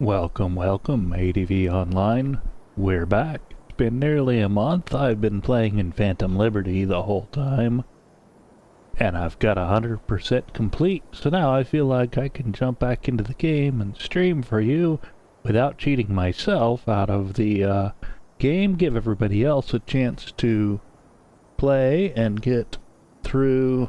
Welcome, welcome, ADV Online. We're back. It's been nearly a month. I've been playing in Phantom Liberty the whole time. And I've got 100% complete, so now I feel like I can jump back into the game and stream for you without cheating myself out of the game. Give everybody else a chance to play and get through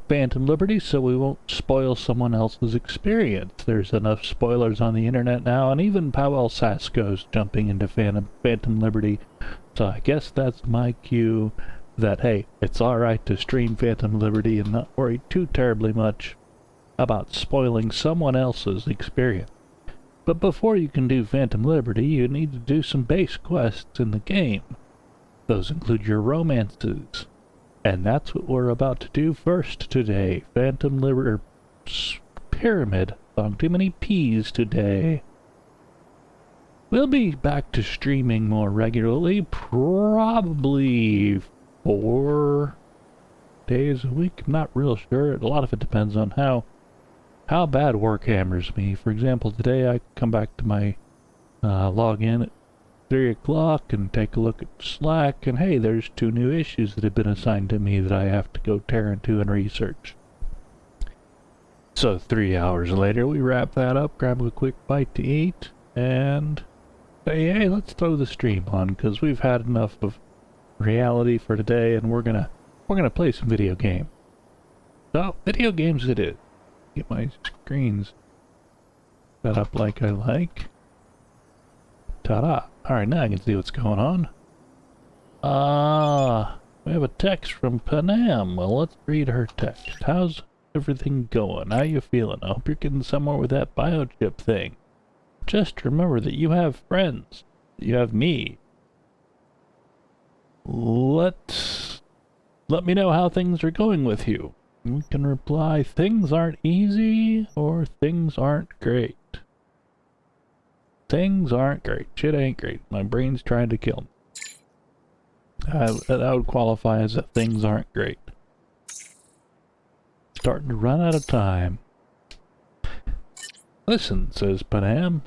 Phantom Liberty so we won't spoil someone else's experience. There's enough spoilers on the internet now, and even Powell Sasko's jumping into Phantom Liberty, so I guess that's my cue that, hey, it's alright to stream Phantom Liberty and not worry too terribly much about spoiling someone else's experience. But before you can do Phantom Liberty, you need to do some base quests in the game. Those include your romances. And that's what we're about to do first today. Phantom Liberty Pyramid. Song too many P's today. We'll be back to streaming more regularly, probably 4 days a week. I'm not real sure. A lot of it depends on how bad work hammers me. For example, today I come back to my login at 3 o'clock and take a look at Slack, and hey, there's 2 new issues that have been assigned to me that I have to go tear into and research. So 3 hours later, we wrap that up, grab a quick bite to eat, and say, hey, let's throw the stream on, because we've had enough of reality for today, and we're gonna play some video game. So, video games it is. Get my screens set up like I like. Ta-da! Alright, now I can see what's going on. We have a text from Panam. Well, let's read her text. How's everything going? How you feeling? I hope you're getting somewhere with that biochip thing. Just remember that you have friends. You have me. Let me know how things are going with you. We can reply, things aren't easy, or things aren't great. Things aren't great. Shit ain't great. My brain's trying to kill me. That would qualify as that things aren't great. Starting to run out of time. Listen, says Panam.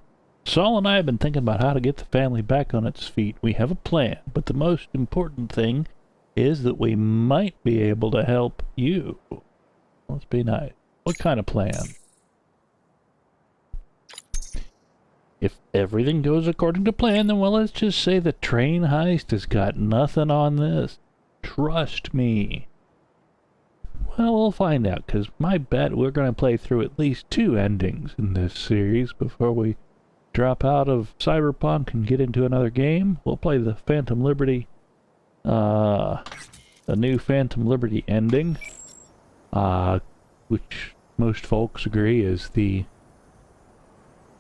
Saul and I have been thinking about how to get the family back on its feet. We have a plan, but the most important thing is that we might be able to help you. Let's be nice. What kind of plan? If everything goes according to plan, then well, let's just say the train heist has got nothing on this. Trust me. Well, we'll find out, because my bet we're going to play through at least 2 endings in this series before we drop out of Cyberpunk and get into another game. We'll play the Phantom Liberty, the new Phantom Liberty ending, which most folks agree is the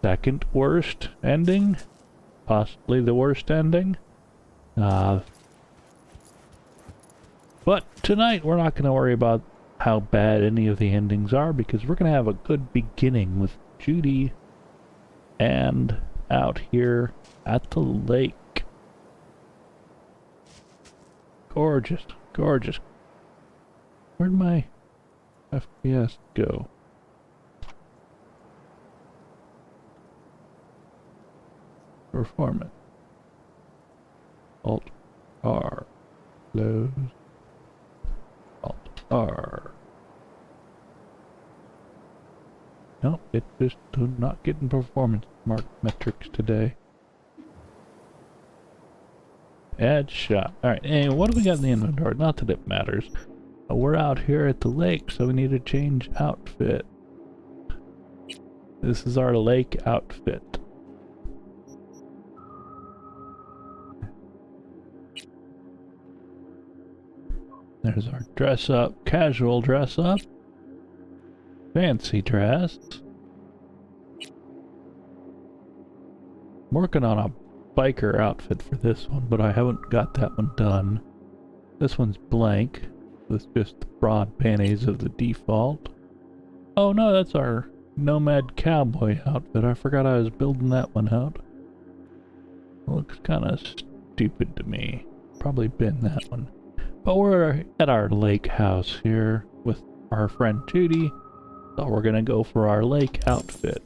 second worst ending, possibly the worst ending. But tonight we're not going to worry about how bad any of the endings are, because we're going to have a good beginning with Judy and out here at the lake. Gorgeous, gorgeous. Where'd my FPS go? Performance. Alt R. Close. Alt R. Nope, it's just not getting performance metrics today. Add shot. Alright, anyway, what do we got in the inventory? Not that it matters. We're out here at the lake, so we need to change outfit. This is our lake outfit. There's our dress up, casual dress up, fancy dress. I'm working on a biker outfit for this one, but I haven't got that one done. This one's blank, with just the broad panties of the default. Oh no, that's our nomad cowboy outfit. I forgot I was building that one out. Looks kinda stupid to me. Probably bin that one. But we're at our lake house here with our friend Judy, so we're gonna go for our lake outfit.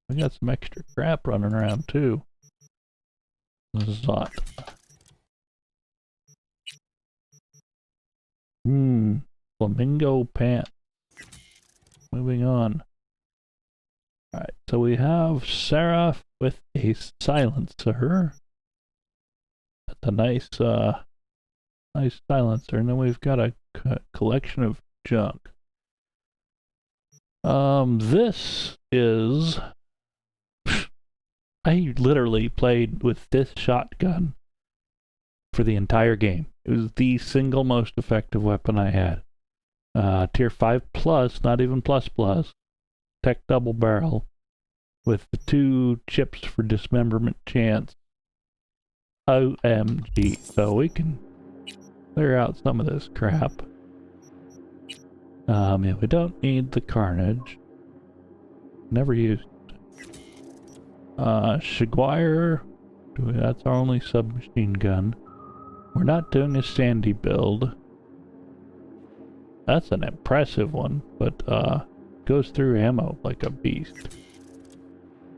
I We got some extra crap running around too. Zot. Flamingo pants. Moving on. Alright, so we have Sarah with a silencer. That's a nice, nice silencer. And then we've got a collection of junk. This is... I literally played with this shotgun for the entire game. It was the single most effective weapon I had. Tier 5 plus, not even plus plus. Tech double barrel with the 2 chips for dismemberment chance. OMG. So we can clear out some of this crap. Yeah, we don't need the carnage. Never used. Shiguire. That's our only submachine gun. We're not doing a Sandy build. That's an impressive one, but goes through ammo like a beast.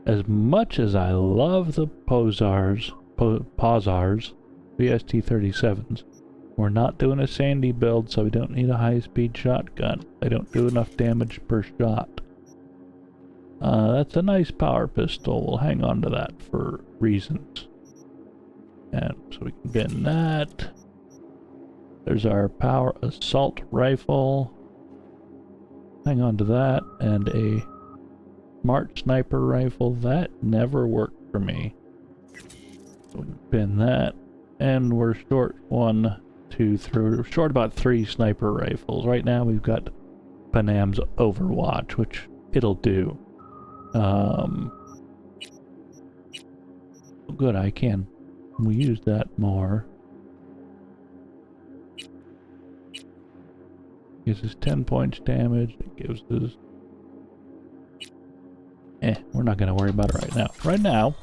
As much as I love the Posars, VST-37s, we're not doing a Sandy build, so we don't need a high-speed shotgun. They don't do enough damage per shot. That's a nice power pistol. We'll hang on to that for reasons. And so we can get in that. There's our power assault rifle. Hang on to that. And a smart sniper rifle. That never worked for me. So we can pin that. And we're short 1, 2, 3. We're short about 3 sniper rifles. Right now we've got Panam's Overwatch, which it'll do. Good, I can. We use that more. Gives us 10 points damage. It gives us... we're not going to worry about it right now. Right now,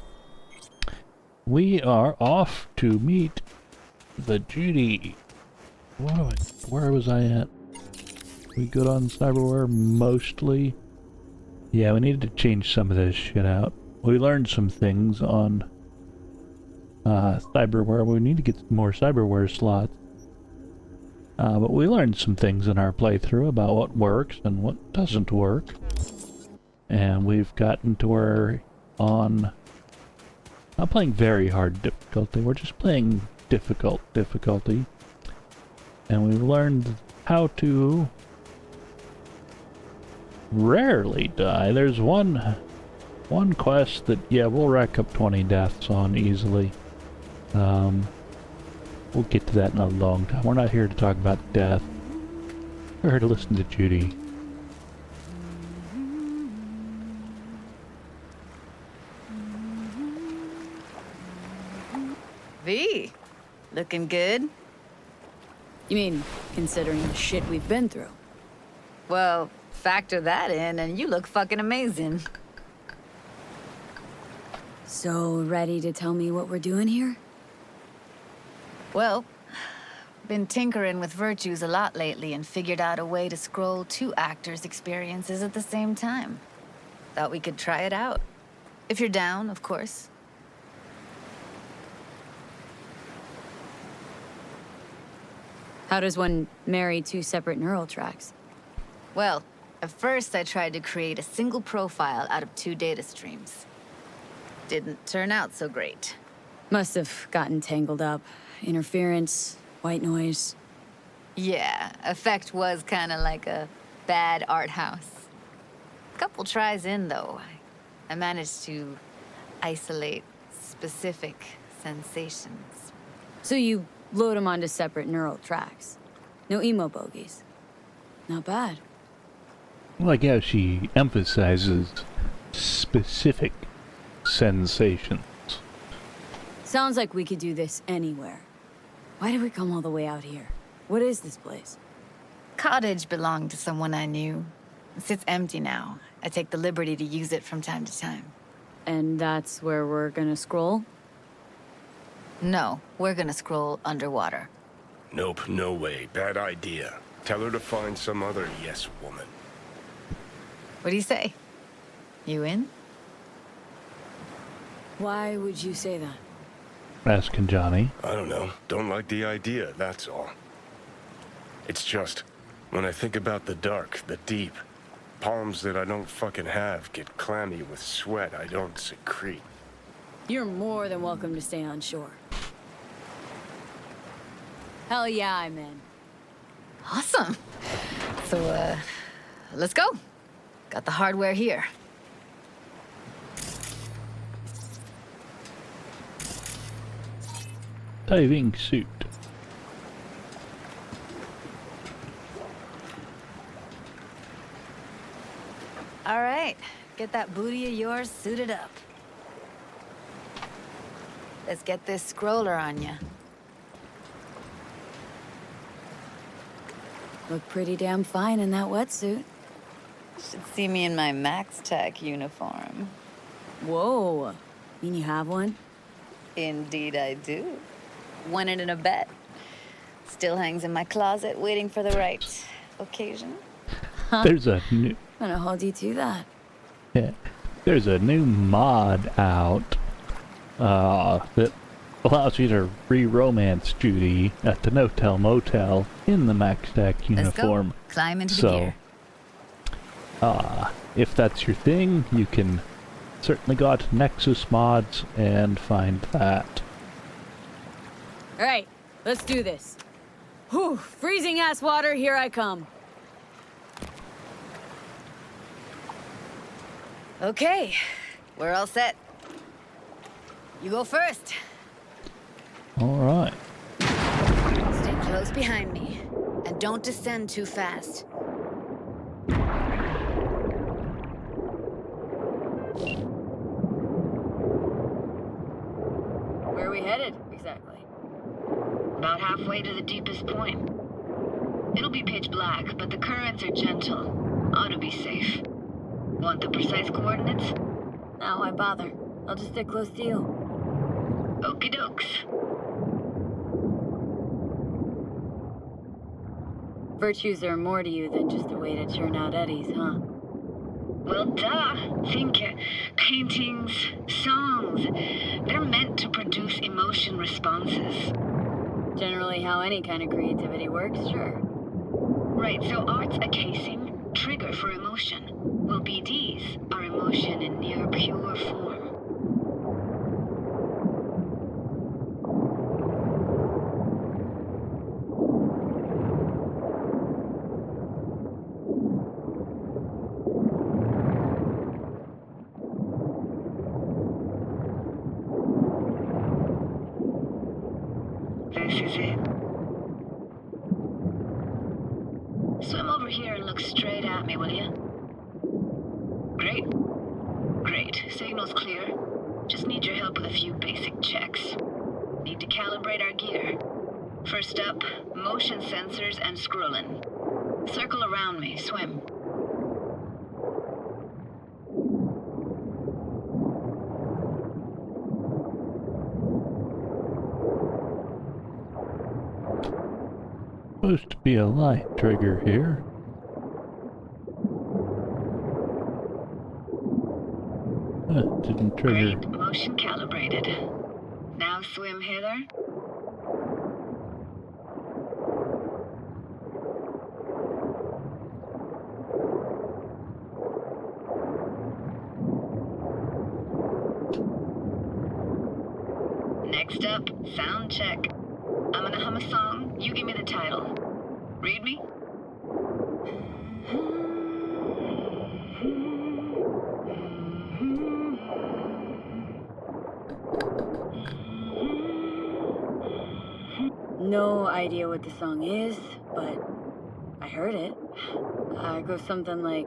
we are off to meet the Judy. Where was I at? We good on cyberware mostly? Yeah, we needed to change some of this shit out. We learned some things on cyberware. We need to get some more cyberware slots. But we learned some things in our playthrough about what works and what doesn't work. And we've gotten to where on... Not playing very hard difficulty, we're just playing difficult difficulty. And we've learned how to rarely die. There's one quest that, yeah, we'll rack up 20 deaths on easily. We'll get to that in a long time. We're not here to talk about death. We're here to listen to Judy. V, looking good? You mean, considering the shit we've been through? Well, factor that in and you look fucking amazing. So, ready to tell me what we're doing here? Well, been tinkering with virtues a lot lately and figured out a way to scroll 2 actors' experiences at the same time. Thought we could try it out. If you're down, of course. How does one marry 2 separate neural tracks? Well, at first I tried to create a single profile out of 2 data streams. Didn't turn out so great. Must have gotten tangled up. Interference, white noise. Yeah, effect was kind of like a bad art house. Couple tries in, though, I managed to isolate specific sensations. So you load them onto separate neural tracks. No emo bogies. Not bad. I like how she emphasizes specific sensations. Sounds like we could do this anywhere. Why did we come all the way out here? What is this place? Cottage belonged to someone I knew. It sits empty now. I take the liberty to use it from time to time. And that's where we're gonna scroll? No, we're gonna scroll underwater. Nope, no way. Bad idea. Tell her to find some other yes woman. What do you say? You in? Why would you say that? Asking Johnny. I don't know. Don't like the idea, that's all. It's just, when I think about the dark, the deep, palms that I don't fucking have get clammy with sweat I don't secrete. You're more than welcome to stay on shore. Hell yeah, I'm in. Awesome. So, let's go. Got the hardware here. Diving suit. All right, get that booty of yours suited up. Let's get this scroller on ya. Look pretty damn fine in that wetsuit. Should see me in my Max Tech uniform. Whoa. Mean you have one? Indeed I do. Won it in a bet. Still hangs in my closet, waiting for the right occasion. There's a new... I'm gonna hold you to that. Yeah, there's a new mod out that allows you to re-romance Judy at the No-Tell Motel in the Max Stack uniform. Let's go. Climb into the gear. If that's your thing, you can certainly go out to Nexus Mods and find that. Alright, let's do this. Whew, freezing ass water, here I come. Okay, we're all set. You go first. Alright. Stay close behind me, and don't descend too fast. Where are we headed, exactly? About halfway to the deepest point. It'll be pitch black, but the currents are gentle. Ought to be safe. Want the precise coordinates? No, why bother? I'll just stick close to you. Okie dokes. Virtues are more to you than just a way to churn out eddies, huh? Well, duh. Think paintings, songs. They're meant to produce emotion responses. Generally how any kind of creativity works, sure. Right, so art's a casing, trigger for emotion. Well, BDs are emotion in near pure form. This is it. Swim over here and look straight at me, will you? Great. Great. Signal's clear. Just need your help with a few basic checks. Need to calibrate our gear. First up, motion sensors and scrolling. Circle around me. Swim. Supposed to be a light trigger here. Didn't trigger. Great. Motion calibrated. Now swim hither. Next up, sound check. I'm gonna hum a song, you give me the title. Read me? No idea what the song is, but I heard it. It goes something like...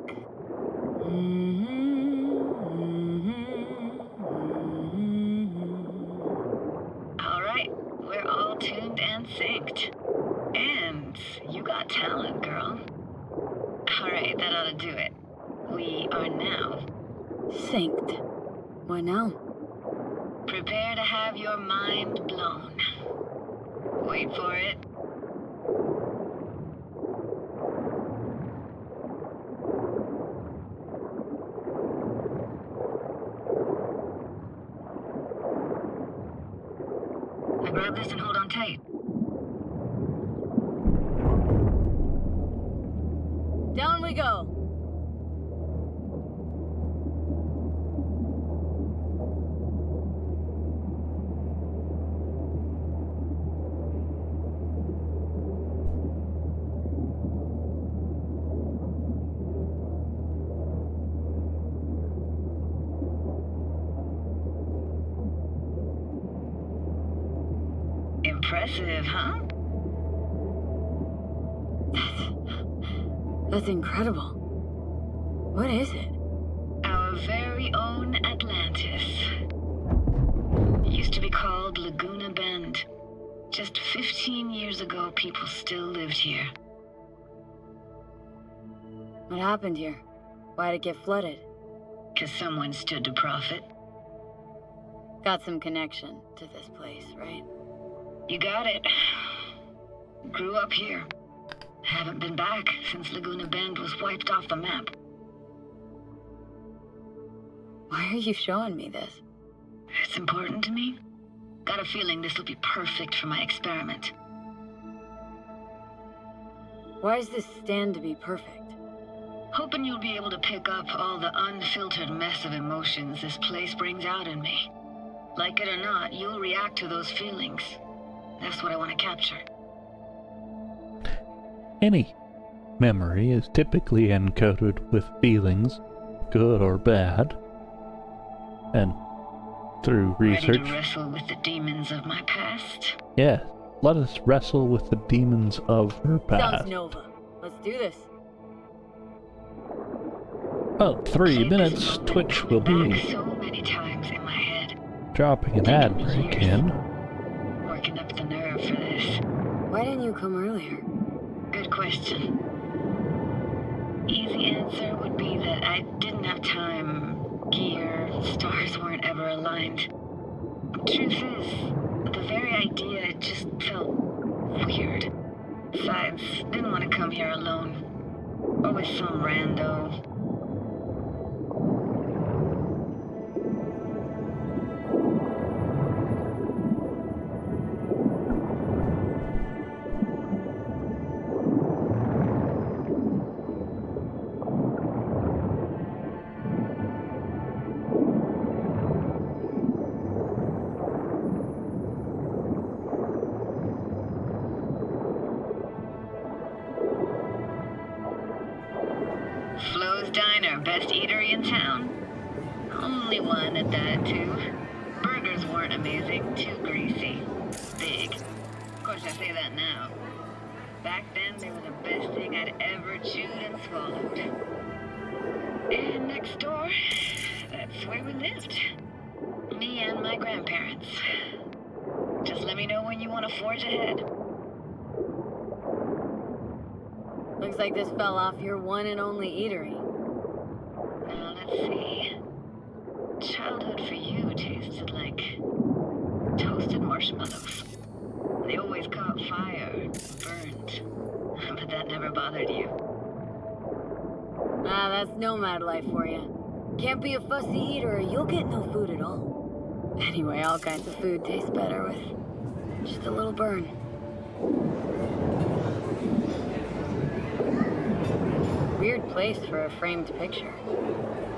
All right, we're all tuned and synced. And you got talent, girl. All right, that ought to do it. We are now. Synced. What now? Prepare to have your mind blown. Wait for it. Grab this and hold on tight. Down we go. Impressive, huh? That's incredible. What is it? Our very own Atlantis. It used to be called Laguna Bend. Just 15 years ago, people still lived here. What happened here? Why'd it get flooded? 'Cause someone stood to profit. Got some connection to this place, right? You got it. Grew up here. Haven't been back since Laguna Bend was wiped off the map. Why are you showing me this? It's important to me. Got a feeling this will be perfect for my experiment. Why does this stand to be perfect? Hoping you'll be able to pick up all the unfiltered mess of emotions this place brings out in me. Like it or not, you'll react to those feelings. That's what I want to capture. Any memory is typically encoded with feelings, good or bad. And through research... Ready to wrestle with the demons of my past? Yes, let us wrestle with the demons of her past. Sounds Nova. Let's do this. About 3 minutes, Twitch will be So many times in my head. dropping an ad break in. Working up the nerve for this. Why didn't you come earlier? Good question. Easy answer would be that I didn't have time. Gear, stars weren't ever aligned. Truth is, the very idea, it just felt weird. Besides, didn't want to come here alone. Or with some rando. Flo's Diner, best eatery in town. Only one at that, too. Burgers weren't amazing, too greasy. Big. Of course, I say that now. Back then, they were the best thing I'd ever chewed and swallowed. And next door, that's where we lived. Me and my grandparents. Just let me know when you want to forge ahead. Looks like this fell off your one and only eatery. Now, let's see. Childhood for you tasted like toasted marshmallows. They always caught fire, burned. But that never bothered you. Ah, that's nomad life for you. Can't be a fussy eater or you'll get no food at all. Anyway, all kinds of food taste better with just a little burn. Weird place for a framed picture.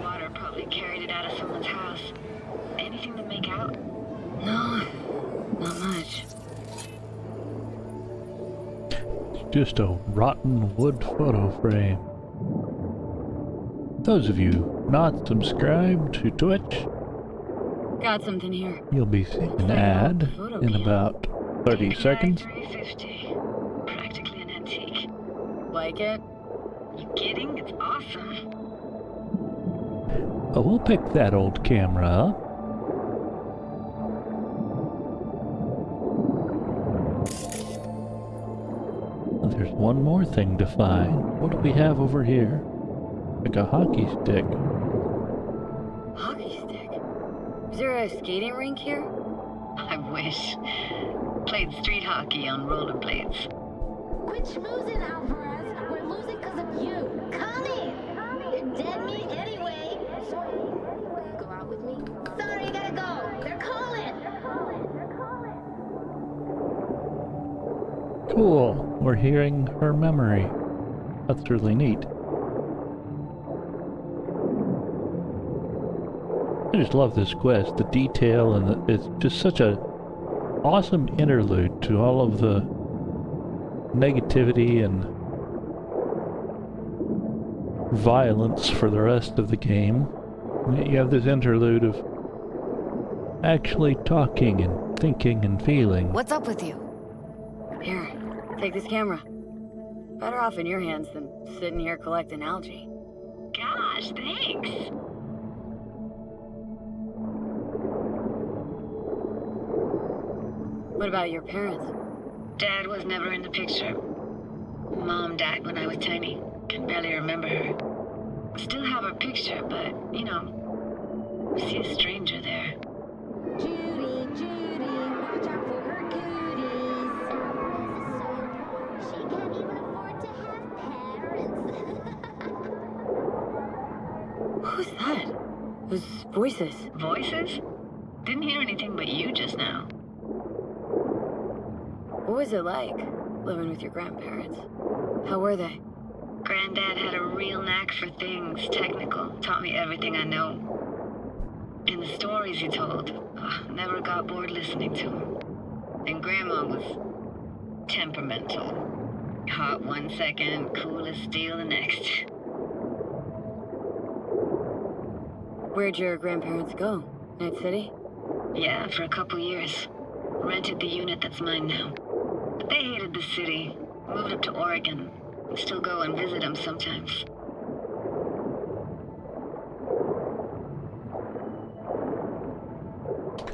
Water probably carried it out of someone's house. Anything to make out? No, not much. It's just a rotten wood photo frame. Those of you not subscribed to Twitch, Got something here. you'll be seeing an ad in about 30 seconds. 350. Practically an antique. Like it? You kidding? It's awesome. Oh, we'll pick that old camera up. There's one more thing to find. What do we have over here? Like a hockey stick. Hockey stick? Is there a skating rink here? I wish. Played street hockey on rollerblades. Quit schmoozing, Alvarez. We're losing because of you. Come in. You're dead meat anyway. Sorry. Will you go out with me? Sorry, you gotta go. They're calling. Cool. We're hearing her memory. That's really neat. I just love this quest. The detail and it's just such a awesome interlude to all of the negativity and violence for the rest of the game. You have this interlude of actually talking and thinking and feeling. What's up with you? Here, take this camera. Better off in your hands than sitting here collecting algae. Gosh, thanks. What about your parents? Dad was never in the picture. Mom died when I was tiny. Can barely remember her. Still have her picture, but, you know, see a stranger there. Judy, watch out for her cooties. She can't even afford to have parents. Who's that? Those voices. Voices? Didn't hear anything but you just now. What was it like, living with your grandparents? How were they? Granddad had a real knack for things technical. Taught me everything I know. And the stories he told, never got bored listening to him. And Grandma was temperamental. Hot one second, cool as steel the next. Where'd your grandparents go? Night City? Yeah, for a couple years. Rented the unit that's mine now. But they hated the city. Moved up to Oregon. Still go and visit them sometimes.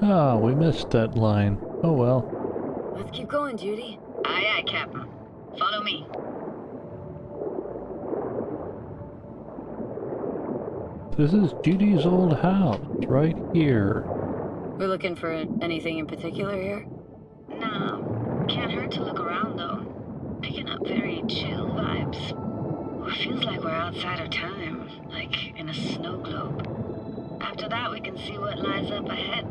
Ah, we missed that line. Oh well. Let's keep going, Judy. Aye, aye, Captain. Follow me. This is Judy's old house, right here. We're looking for anything in particular here? No, can't hurt to look around though. Picking up very chill vibes. Feels like we're outside our time, like in a snow globe. After that, we can see what lies up ahead.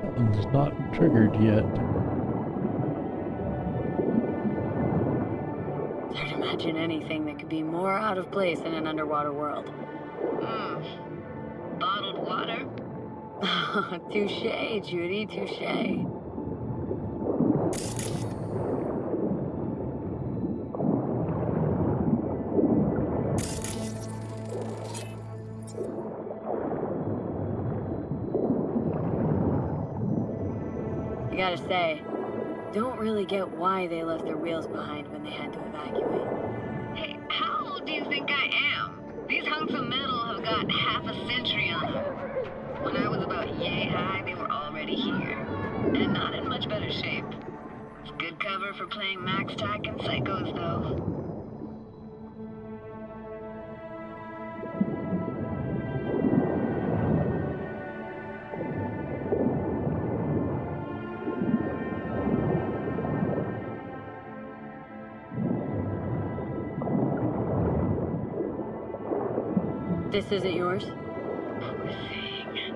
That one's not triggered yet. It's hard to imagine anything that could be more out of place in an underwater world. Bottled water? Touche, Judy, touche. I gotta say, don't really get why they left their wheels behind when they had to evacuate. Hey, how old do you think I am? These hunks of metal have got half a century on them. When I was about yay high, they were already here. And not in much better shape. It's good cover for playing Max Tack and Psychos, though. This isn't yours? Poor thing.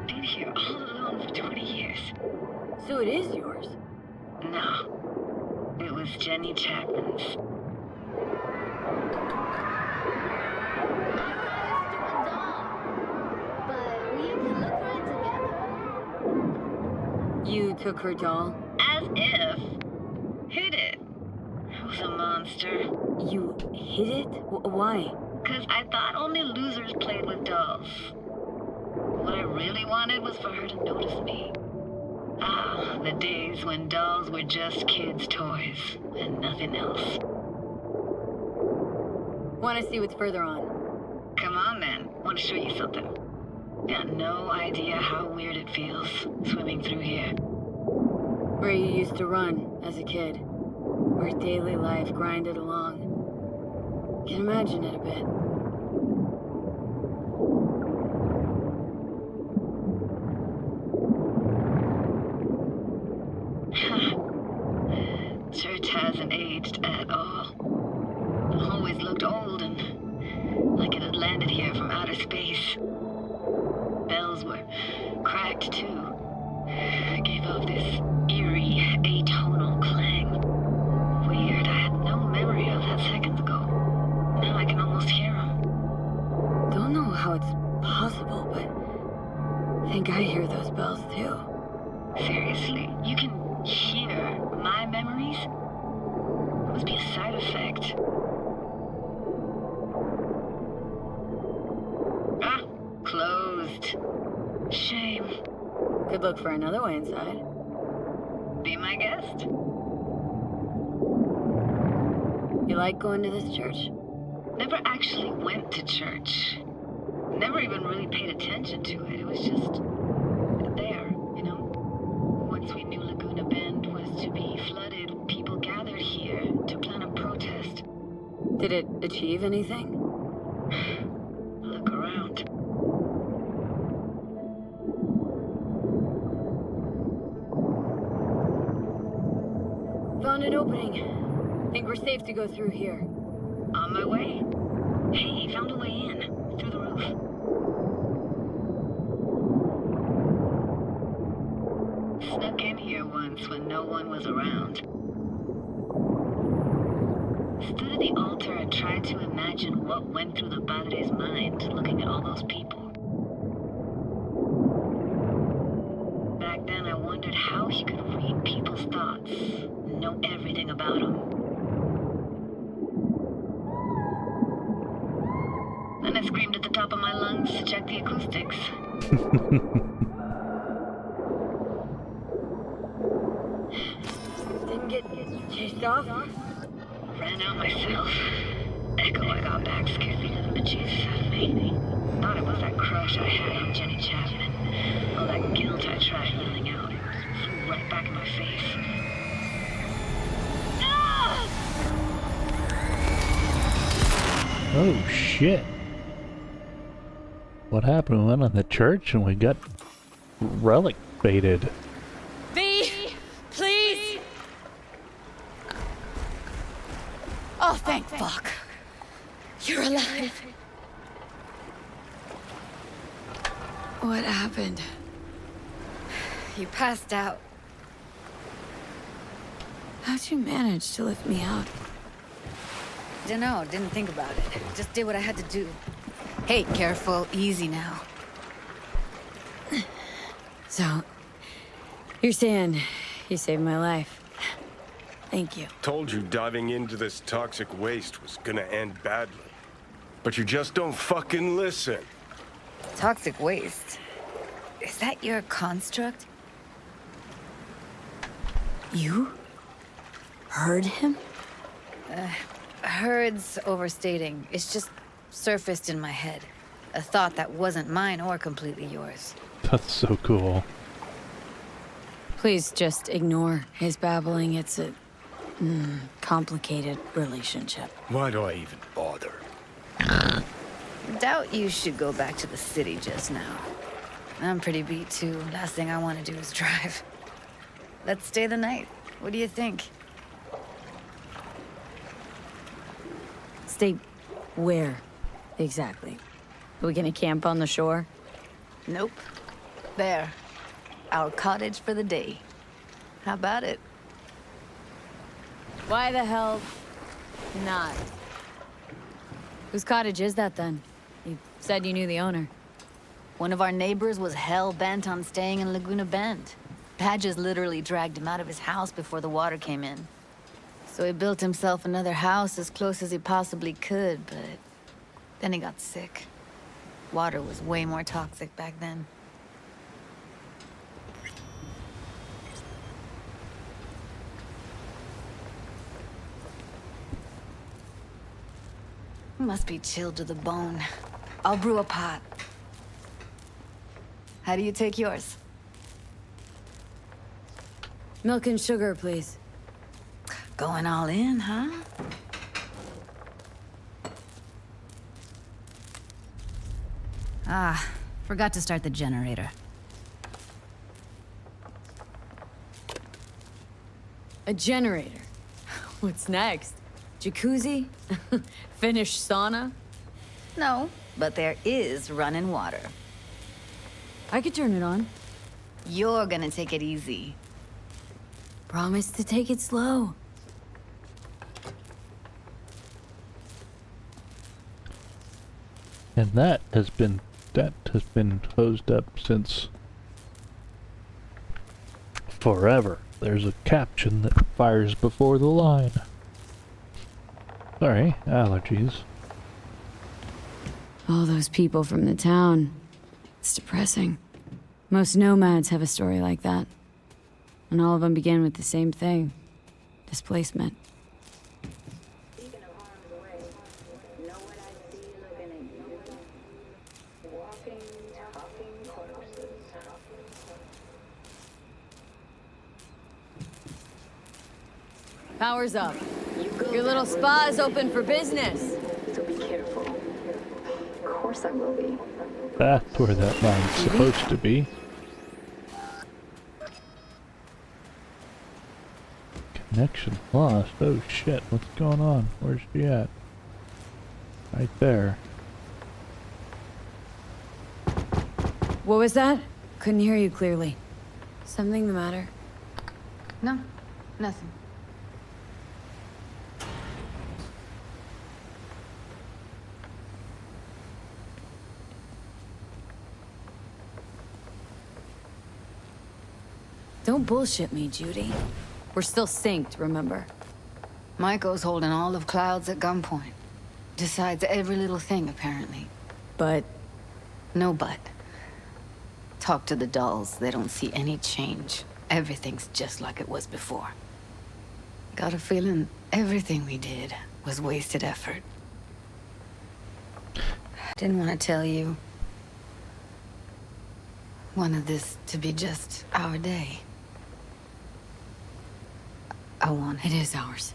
Been here all alone for 20 years. So it is yours. No. It was Jenny Chapman's. I brought a stupid doll, but we can look for it together. You took her doll? As if. Hid it. I was a monster. You hid it? Why? Because I thought only losers played with dolls. What I really wanted was for her to notice me. Ah, the days when dolls were just kids' toys and nothing else. Want to see what's further on? Come on then, want to show you something. Got no idea how weird it feels swimming through here. Where you used to run as a kid. Where daily life grinded along. Can imagine it a bit. Church hasn't aged at all. It always looked old and like it had landed here from outer space. Bells were cracked too. It gave off this eerie, atonal clang. Weird, I had no memory of that seconds ago. Now I can almost hear them. Don't know how it's possible, but I think I hear those bells too. Seriously, you can hear my memories? It must be a side effect. Ah, closed. Shame. Could look for another way inside. Be my guest. You like going to this church? Never actually went to church. Never even really paid attention to it. It was just there, you know? Once we knew Laguna Bend was to be flooded, people gathered here to plan a protest. Did it achieve anything? Look around. Found an opening. Think we're safe to go through here. On my way. Hey, found a way in. Through the roof. Snuck in here once when no one was around. Stood at the altar and tried to imagine what went through the padre's mind looking at all those people. Back then I wondered how he could read people's thoughts, know everything about them. Then I screamed at the top of my lungs to check the acoustics. Didn't get chased off? Ran out myself. Echo I got back scared the living bejesus out of me. Thought it was that crush I had on Jenny Chapman. All that guilt I tried yelling out. It flew right back in my face. Ah! Oh shit. What happened? We went on the church and we got relic baited. V, please. Oh, thank fuck. You're alive. What happened? You passed out. How'd you manage to lift me out? Dunno, didn't think about it. Just did what I had to do. Hey, careful, easy now. So, you're saying you saved my life. Thank you. Told you diving into this toxic waste was gonna end badly. But you just don't fucking listen. Toxic waste. Is that your construct? You? Heard him? Heard's overstating. It's just surfaced in my head. A thought that wasn't mine or completely yours. That's so cool. Please just ignore his babbling. It's a complicated relationship. Why do I even bother? Doubt you should go back to the city just now. I'm pretty beat too. Last thing I want to do is drive. Let's stay the night. What do you think? Stay where, exactly? Are we gonna camp on the shore? Nope. There. Our cottage for the day. How about it? Why the hell not? Whose cottage is that then? You said you knew the owner. One of our neighbors was hell-bent on staying in Laguna Bend. Badges literally dragged him out of his house before the water came in. So he built himself another house as close as he possibly could, but then he got sick. Water was way more toxic back then. Must be chilled to the bone. I'll brew a pot. How do you take yours? Milk and sugar, please. Going all in, huh? Ah, forgot to start the generator. A generator. What's next? Jacuzzi? Finnish sauna? No, but there is running water. I could turn it on. You're gonna take it easy. Promise to take it slow. And that has been hosed up since forever. There's a caption that fires before the line. Sorry, allergies. All those people from the town. It's depressing. Most nomads have a story like that. And all of them begin with the same thing. Displacement. Speaking of harm's way, know what I see looking at you? Walking, talking corpses. Power's up. You go Your little that road, spa's open for business. so be careful. Of course I will be. That's where that line's supposed to be. Connection lost. Oh shit, what's going on? Where's she at? Right there. What was that? Couldn't hear you clearly. Something the matter? No, nothing. Don't bullshit me, Judy. We're still synced, remember? Maiko's holding all of Clouds at gunpoint. Decides every little thing, apparently. But No but. Talk to the dolls. They don't see any change. Everything's just like it was before. Got a feeling everything we did was wasted effort. Didn't want to tell you. Wanted this to be just our day. I want it is ours.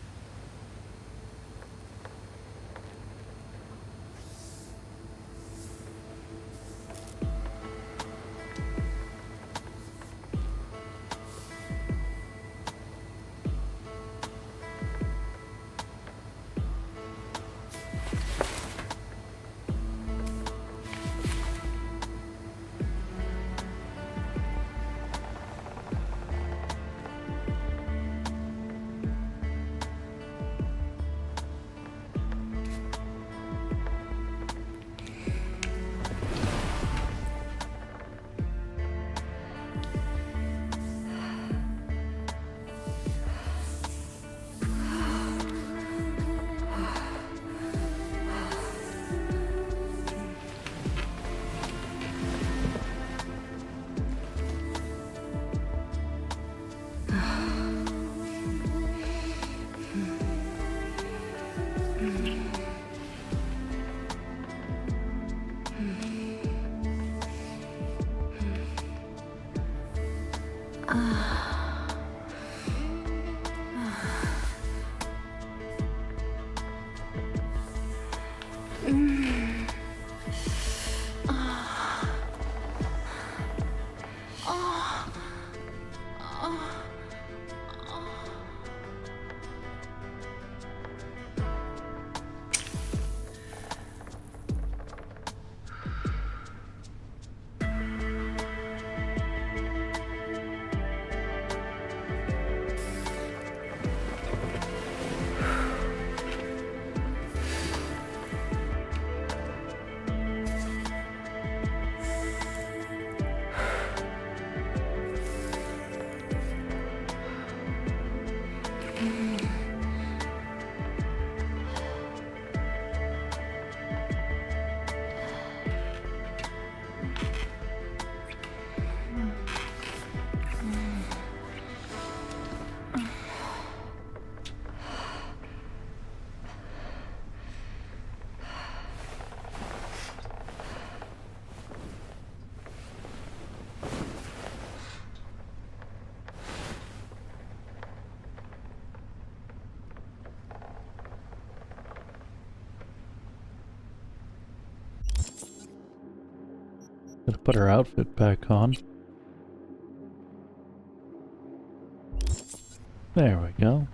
Gotta put her outfit back on. There we go.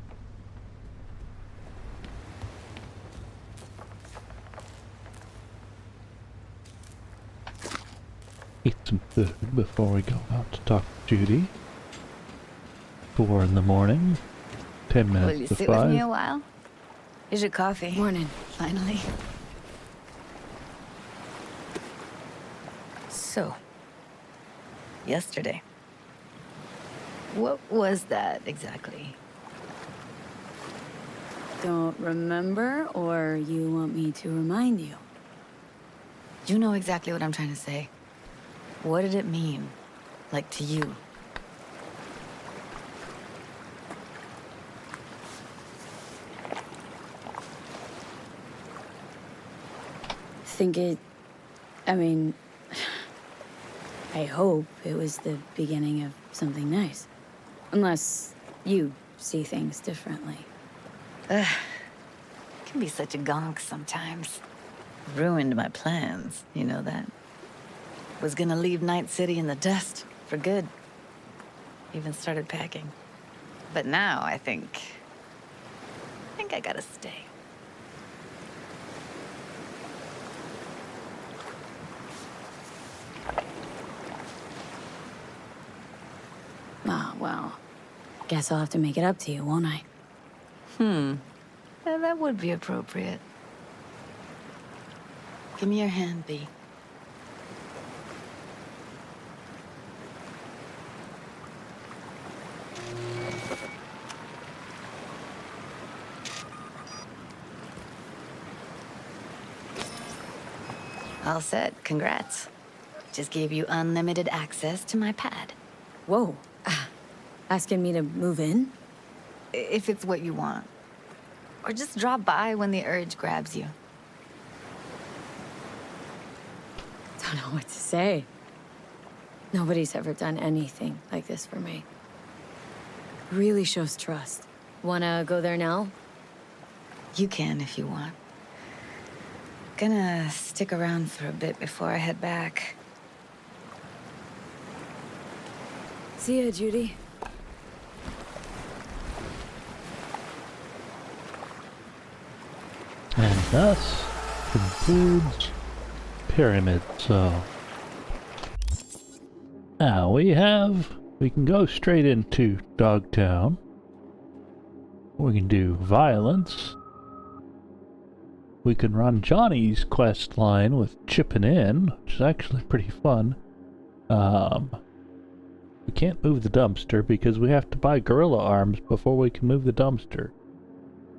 Eat some food before we go out to talk to Judy. 4 in the morning. 10 Will minutes you to sit 5. with me a while? Here's your coffee. Morning. Finally. So, yesterday. What was that exactly? Don't remember, or you want me to remind you? You know exactly what I'm trying to say. What did it mean? Like to you? I mean, I hope it was the beginning of something nice. Unless you see things differently. Can be such a gonk sometimes. Ruined my plans, you know that. Was gonna leave Night City in the dust for good. Even started packing. But now I think I gotta stay. Ah, well, guess I'll have to make it up to you, won't I? Yeah, that would be appropriate. Give me your hand, B. All set. Congrats. Just gave you unlimited access to my pad. Whoa. Asking me to move in? If it's what you want. Or just drop by when the urge grabs you. Don't know what to say. Nobody's ever done anything like this for me. Really shows trust. Wanna go there now? You can if you want. Gonna stick around for a bit before I head back. See ya, Judy. And thus concludes Pyramid Cell. Now we can go straight into Dogtown. We can do violence. We can run Johnny's quest line with chipping in, which is actually pretty fun. We can't move the dumpster because we have to buy gorilla arms before we can move the dumpster.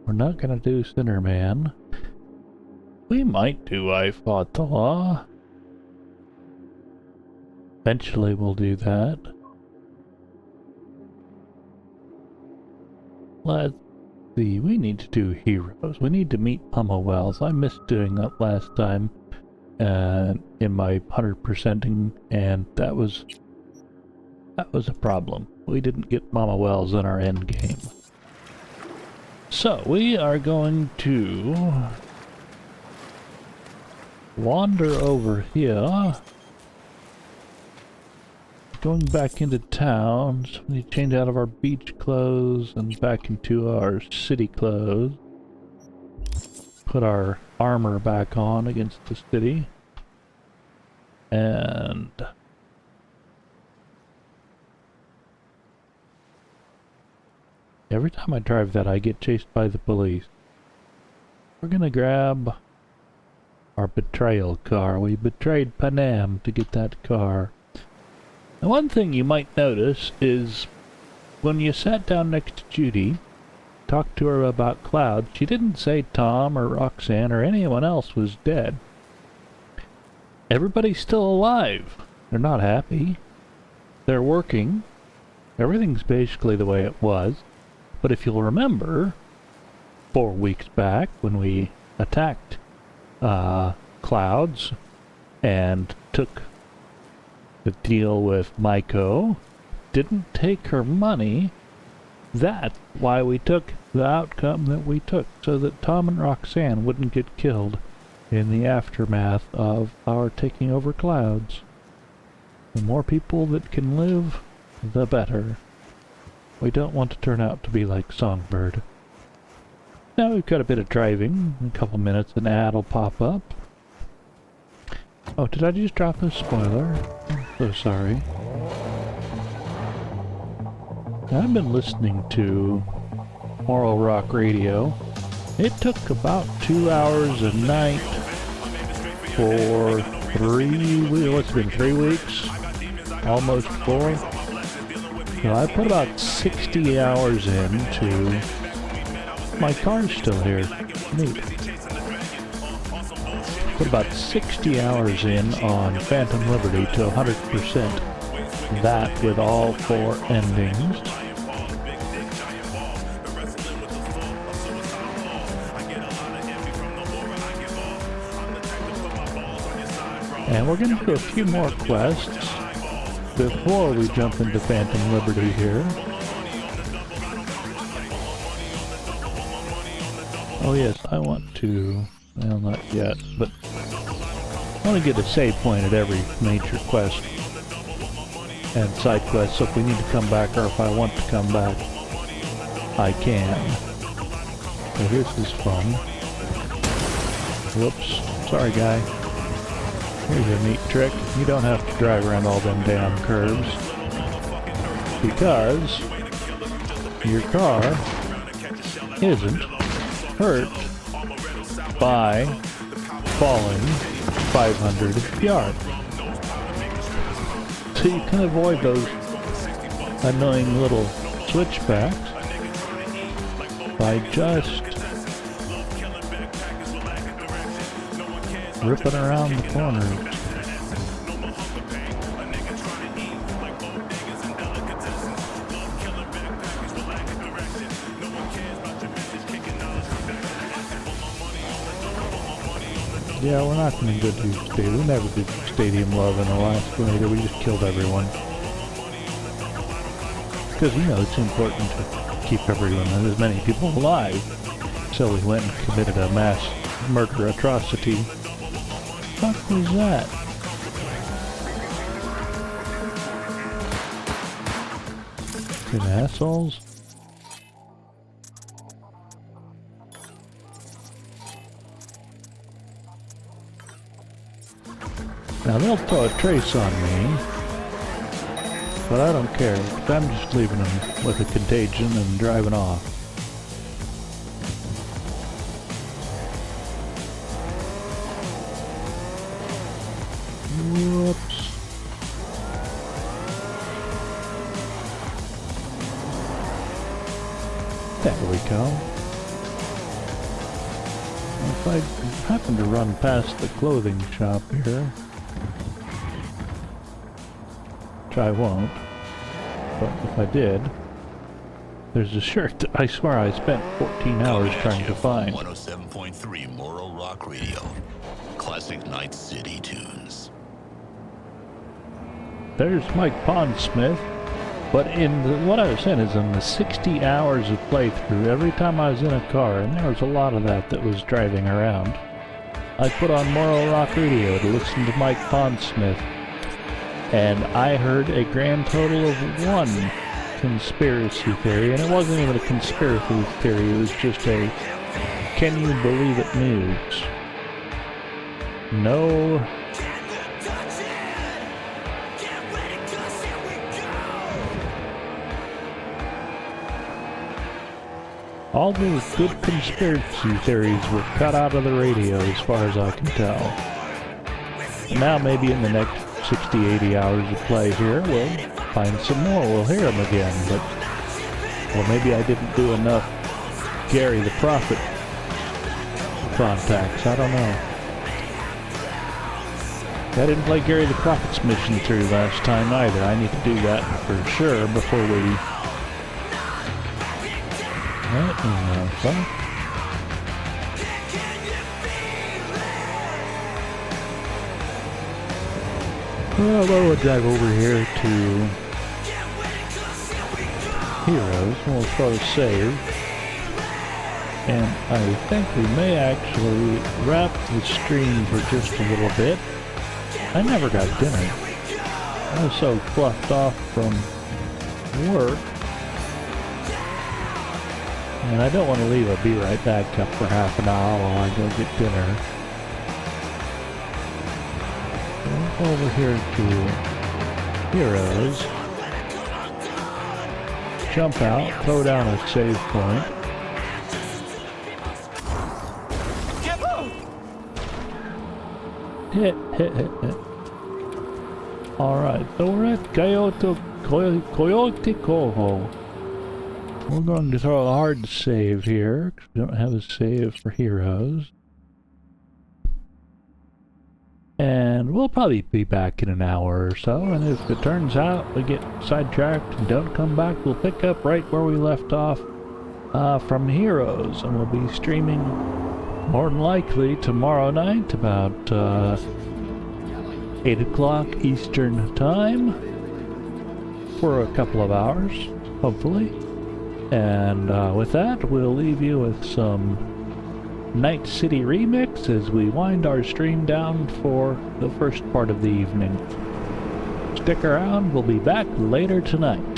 We're not gonna do Sinnerman. We might do I Fought the Law. Eventually we'll do that. Let's see, we need to do heroes. We need to meet Mama Wells. I missed doing that last time in my 100%ing, and that was a problem. We didn't get Mama Wells in our end game. So we are going to wander over here. Going back into town, so we need to change out of our beach clothes and back into our city clothes. Put our armor back on against the city. And every time I drive that, I get chased by the police. We're gonna grab our betrayal car. We betrayed Panam to get that car. Now, one thing you might notice is when you sat down next to Judy, talked to her about Cloud, she didn't say Tom or Roxanne or anyone else was dead. Everybody's still alive. They're not happy. They're working. Everything's basically the way it was. But if you'll remember, 4 weeks back when we attacked Clouds and took the deal with Maiko, didn't take her money, that's why we took the outcome that we took, so that Tom and Roxanne wouldn't get killed in the aftermath of our taking over Clouds. The more people that can live, the better. We don't want to turn out to be like Songbird. Now we've got a bit of driving. In a couple minutes an ad will pop up. Oh, did I just drop a spoiler? I'm so sorry. I've been listening to Moral Rock Radio. It took about 2 hours a night for 3 weeks? Almost 4. So I put about 60 hours into... My car's still here. Neat. Put about 60 hours in on Phantom Liberty to 100%. That with all 4 endings. And we're going to do a few more quests before we jump into Phantom Liberty here. Oh yes, I want to... Well, not yet, but I want to get a save point at every major quest and side quest, so if we need to come back or if I want to come back, I can. So here's this fun. Whoops, sorry guy. Here's a neat trick. You don't have to drive around all them damn curves because your car isn't hurt by falling 500 yards. So you can avoid those annoying little switchbacks by just ripping around the corners. Yeah, we're not going to do stadium. We never did stadium love in the last one. We just killed everyone. Because, you know, it's important to keep everyone, as many people alive. So we went and committed a mass murder atrocity. What the fuck was that? Good assholes. Now they'll throw a trace on me, but I don't care. I'm just leaving them with a contagion and driving off. Whoops. There we go. If I happen to run past the clothing shop here, which I won't, but if I did, there's a shirt that I swear I spent 14 hours trying to find. 107.3 Moral Rock Radio. Classic Night City tunes. There's Mike Pondsmith, but what I was saying is in the 60 hours of playthrough, every time I was in a car, and there was a lot of that was driving around, I put on Moral Rock Radio to listen to Mike Pondsmith, and I heard a grand total of 1 conspiracy theory, and it wasn't even a conspiracy theory, it was just a can you believe it news. No. All those good conspiracy theories were cut out of the radio as far as I can tell. And now maybe in the next 60, 80 hours of play here, we'll find some more. We'll hear them again, but... Well, maybe I didn't do enough Gary the Prophet contacts. I don't know. I didn't play Gary the Prophet's mission through last time either. I need to do that for sure before we... Well, we'll drive over here to Heroes. We'll throw a save. And I think we may actually wrap the stream for just a little bit. I never got dinner. I was so fluffed off from work. And I don't want to leave a be right back up for half an hour while I go get dinner. So we'll go over here to Heroes. Jump out, throw down a save point. Hit. Alright, so we're at Coyote Coho. We're going to throw a hard save here, because we don't have a save for Heroes. And we'll probably be back in an hour or so, and if it turns out we get sidetracked and don't come back, we'll pick up right where we left off from Heroes, and we'll be streaming more than likely tomorrow night about 8 o'clock Eastern Time for a couple of hours, hopefully. And with that, we'll leave you with some Night City Remix as we wind our stream down for the first part of the evening. Stick around, we'll be back later tonight.